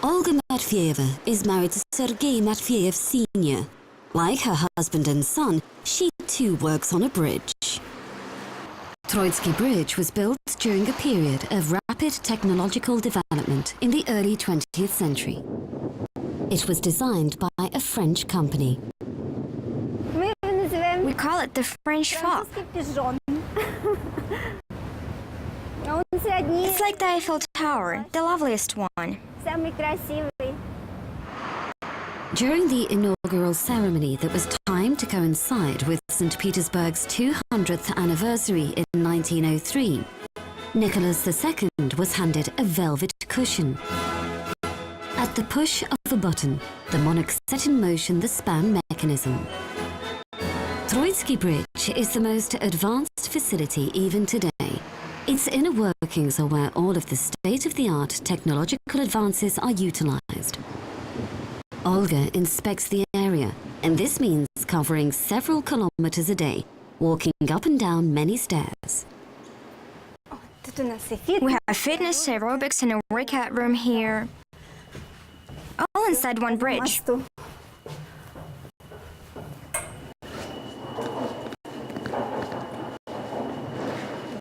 Olga Matveyeva is married to Sergei Matveyev Sr. Like her husband and son, she too works on a bridge. Troitsky Bridge was built during a period of rapid technological development in the early 20th century. It was designed by a French company. We call it the French fop. It's like the Eiffel Tower, the loveliest one. During the inaugural ceremony that was timed to coincide with St. Petersburg's 200th anniversary in 1903, Nicholas II was handed a velvet cushion. At the push of a button, the monarch set in motion the span mechanism. Troitsky Bridge is the most advanced facility even today. Its inner workings are where all of the state-of-the-art technological advances are utilized. Olga inspects the area, and this means covering several kilometers a day, walking up and down many stairs. We have fitness, aerobics, and a workout room here. All inside one bridge.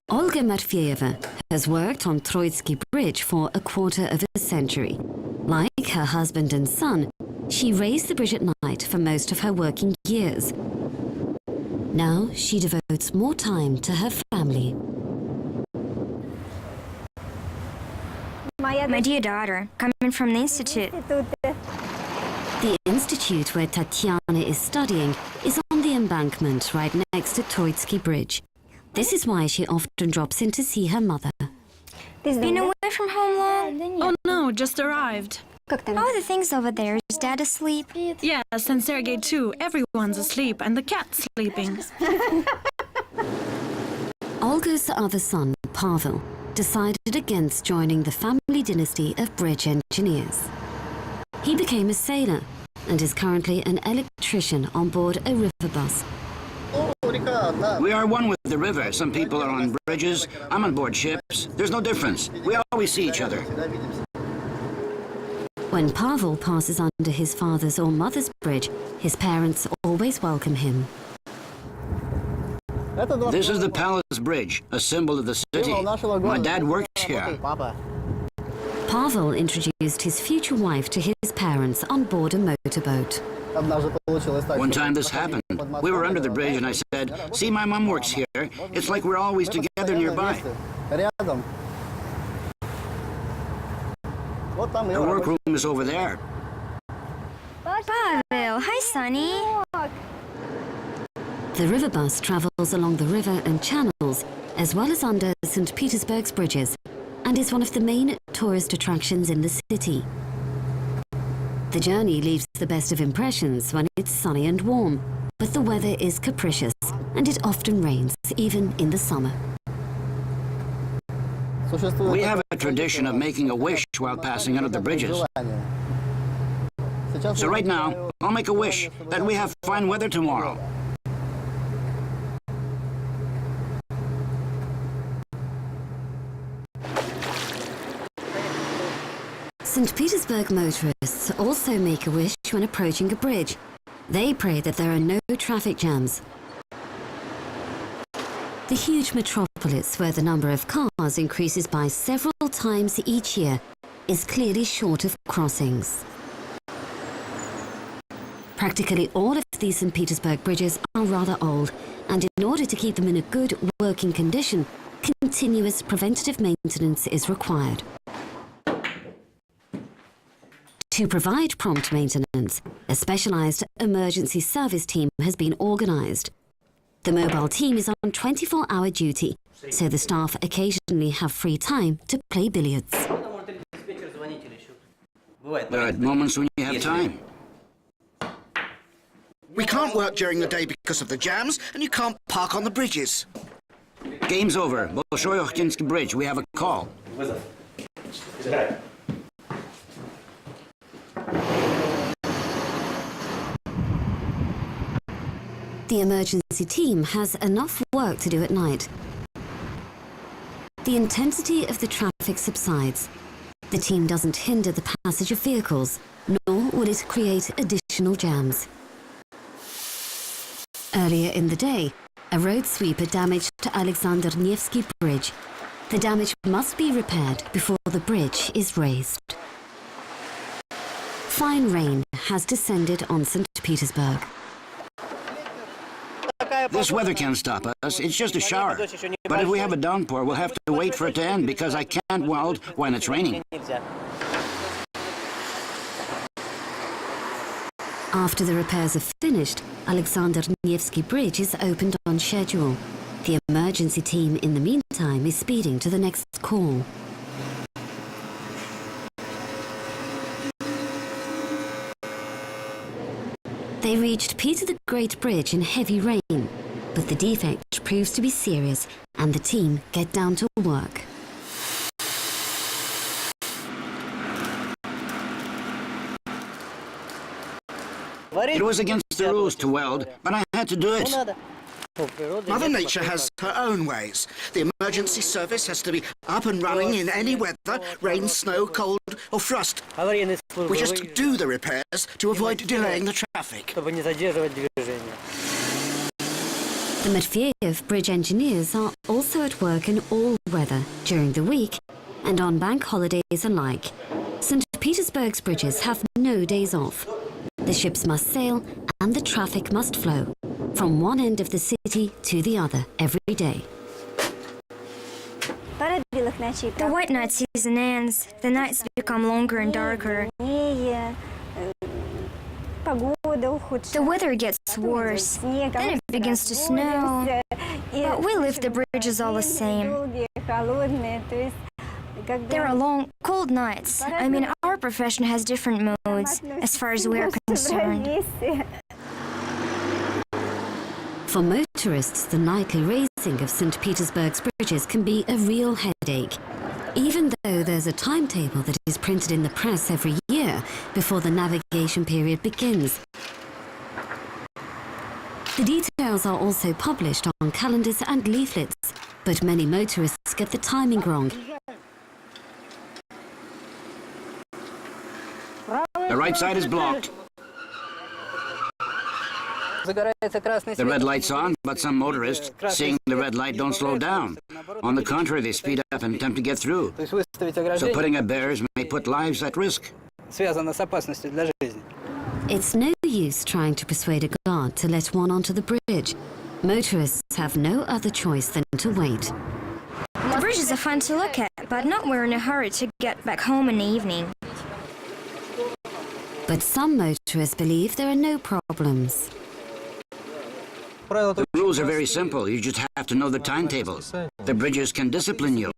Olga Matveyeva has worked on Troitsky Bridge for a quarter of a century. Like her husband and son, she raised the bridge at night for most of her working years. Now she devotes more time to her family. My dear daughter, coming from the institute. The institute where Tatiana is studying is on the embankment right next to Troitsky Bridge. This is why she often drops in to see her mother. Been away from home long? Oh no, just arrived. Oh, the things over there. Is Dad asleep? Yes, and Sergei too. Everyone's asleep, and the cat's sleeping. Olga's other son, Pavel, decided against joining the family dynasty of bridge engineers. He became a sailor and is currently an electrician on board a river bus. We are one with the river. Some people are on bridges. I'm on board ships. There's no difference. We always see each other. When Pavel passes under his father's or mother's bridge, his parents always welcome him. This is the Palace Bridge, a symbol of the city. My dad works here. Pavel introduced his future wife to his parents on board a motorboat. One time this happened. We were under the bridge and I said, "See, my mom works here. It's like we're always together nearby." Her workroom is over there. Pavel, hi, Sonny. The river bus travels along the river and channels, as well as under St. Petersburg's bridges, and is one of the main tourist attractions in the city. The journey leaves the best of impressions when it's sunny and warm, but the weather is capricious, and it often rains, even in the summer. We have a tradition of making a wish while passing under the bridges. So right now, I'll make a wish that we have fine weather tomorrow. St. Petersburg motorists also make a wish when approaching a bridge. They pray that there are no traffic jams. The huge metropolis, where the number of cars increases by several times each year, is clearly short of crossings. Practically all of these St. Petersburg bridges are rather old, and in order to keep them in a good working condition, continuous preventative maintenance is required. To provide prompt maintenance, a specialized emergency service team has been organized. The mobile team is on 24-hour duty, so the staff occasionally have free time to play billiards. There are moments when you have time. We can't work during the day because of the jams, and you can't park on the bridges. Game's over. Bolshoy-Okhtinsky Bridge. We have a call. The emergency team has enough work to do at night. The intensity of the traffic subsides. The team doesn't hinder the passage of vehicles, nor would it create additional jams. Earlier in the day, a road sweeper damaged Alexander Nevsky Bridge. The damage must be repaired before the bridge is raised. Fine rain has descended on St. Petersburg. This weather can't stop us. It's just a shower. But if we have a downpour, we'll have to wait for it to end because I can't weld when it's raining. After the repairs are finished, Alexander Nevsky Bridge is opened on schedule. The emergency team, in the meantime, is speeding to the next call. They reached Peter the Great Bridge in heavy rain, but the defect proves to be serious and the team get down to work. It was against the rules to weld, but I had to do it. Mother Nature has her own ways. The emergency service has to be up and running in any weather, rain, snow, cold or frost. We just do the repairs to avoid delaying the traffic. The Matviev bridge engineers are also at work in all weather, during the week and on bank holidays alike. St. Petersburg's bridges have no days off. The ships must sail and the traffic must flow from one end of the city to the other every day. The white night season ends, the nights become longer and darker. The weather gets worse, then it begins to snow, but we live the bridges all the same. There are long, cold nights. I mean, our profession has different modes, as far as we are concerned. For motorists, the nightly raising of St. Petersburg's bridges can be a real headache, even though there's a timetable that is printed in the press every year before the navigation period begins. The details are also published on calendars and leaflets, but many motorists get the timing wrong. The right side is blocked. The red light's on, but some motorists, seeing the red light, don't slow down. On the contrary, they speed up and attempt to get through. So putting up barriers may put lives at risk. It's no use trying to persuade a guard to let one onto the bridge. Motorists have no other choice than to wait. The bridges are fun to look at, but not we're in a hurry to get back home in the evening. But some motorists believe there are no problems. The rules are very simple. You just have to know the timetable. The bridges can discipline you.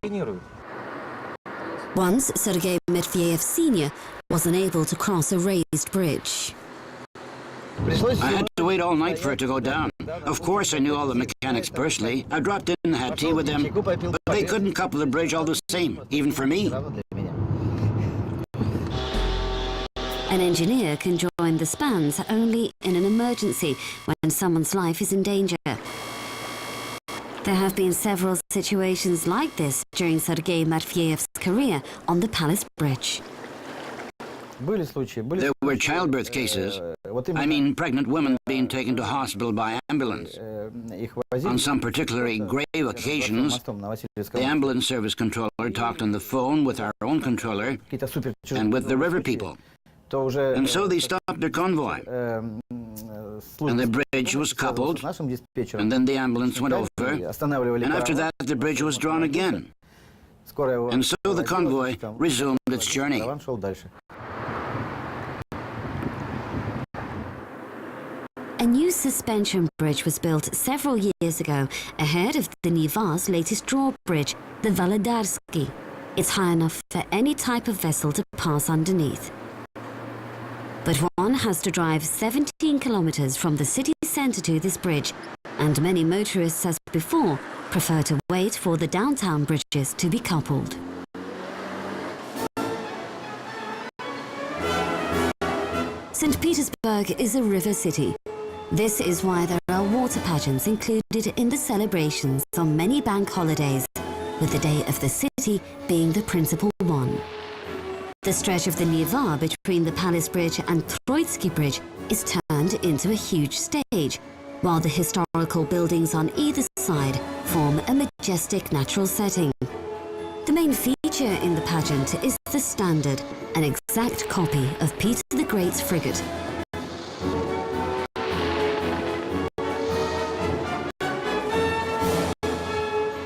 Once, Sergei Matviev Sr. was unable to cross a raised bridge. I had to wait all night for it to go down. Of course, I knew all the mechanics personally. I dropped in and had tea with them, but they couldn't couple the bridge all the same, even for me. An engineer can join the spans only in an emergency when someone's life is in danger. There have been several situations like this during Sergei Matviev's career on the Palace Bridge. There were childbirth cases. I mean, pregnant women being taken to hospital by ambulance. On some particularly grave occasions, the ambulance service controller talked on the phone with our own controller and with the river people. And so they stopped their convoy. And the bridge was coupled, and then the ambulance went over, and after that the bridge was drawn again. And so the convoy resumed its journey. A new suspension bridge was built several years ago ahead of the Neva's latest drawbridge, the Volodarsky. It's high enough for any type of vessel to pass underneath. But one has to drive 17 kilometers from the city center to this bridge, and many motorists, as before, prefer to wait for the downtown bridges to be coupled. St. Petersburg is a river city. This is why there are water pageants included in the celebrations on many bank holidays, with the Day of the City being the principal one. The stretch of the Neva between the Palace Bridge and Troitsky Bridge is turned into a huge stage, while the historical buildings on either side form a majestic natural setting. The main feature in the pageant is the standard, an exact copy of Peter the Great's frigate.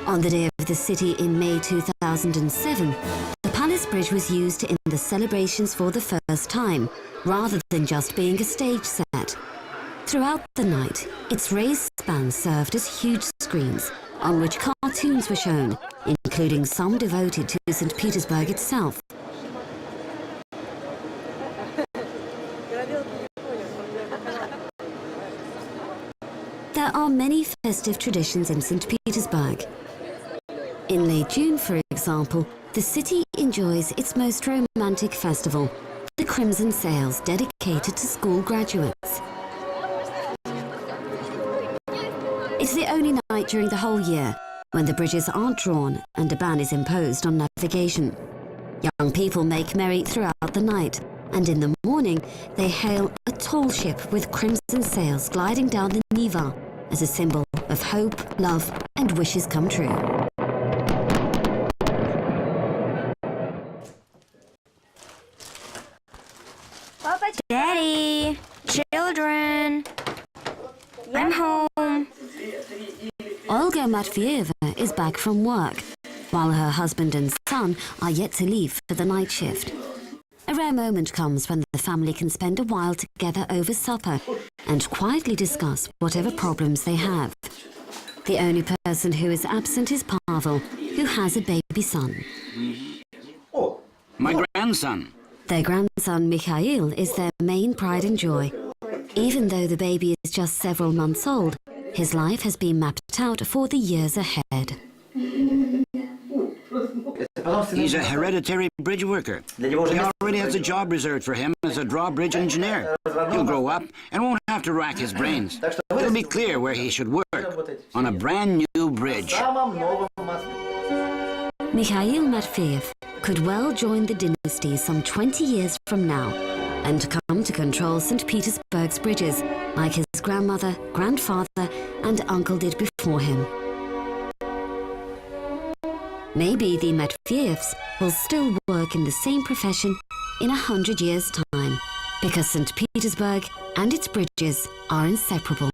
On the day of the city in May 2007, the Palace Bridge was used in the celebrations for the first time, rather than just being a stage set. Throughout the night, its raised span served as huge screens, on which cartoons were shown, including some devoted to St. Petersburg itself. There are many festive traditions in St. Petersburg. In late June, for example, the city enjoys its most romantic festival, the Crimson Sails, dedicated to school graduates. It's the only night during the whole year when the bridges aren't drawn and a ban is imposed on navigation. Young people make merry throughout the night, and in the morning they hail a tall ship with crimson sails gliding down the Neva as a symbol of hope, love, and wishes come true. Daddy! Children! I'm home. Olga Matveeva is back from work, while her husband and son are yet to leave for the night shift. A rare moment comes when the family can spend a while together over supper and quietly discuss whatever problems they have. The only person who is absent is Pavel, who has a baby son. My grandson. Their grandson Mikhail is their main pride and joy. Even though the baby is just several months old, his life has been mapped out for the years ahead. He's a hereditary bridge worker. He already has a job reserved for him as a drawbridge engineer. He'll grow up and won't have to rack his brains. It'll be clear where he should work, on a brand new bridge. Mikhail Matveev could well join the dynasty some 20 years from now and come to control St. Petersburg's bridges like his grandmother, grandfather, and uncle did before him. Maybe the Matveevs will still work in the same profession in 100 years' time, because St. Petersburg and its bridges are inseparable.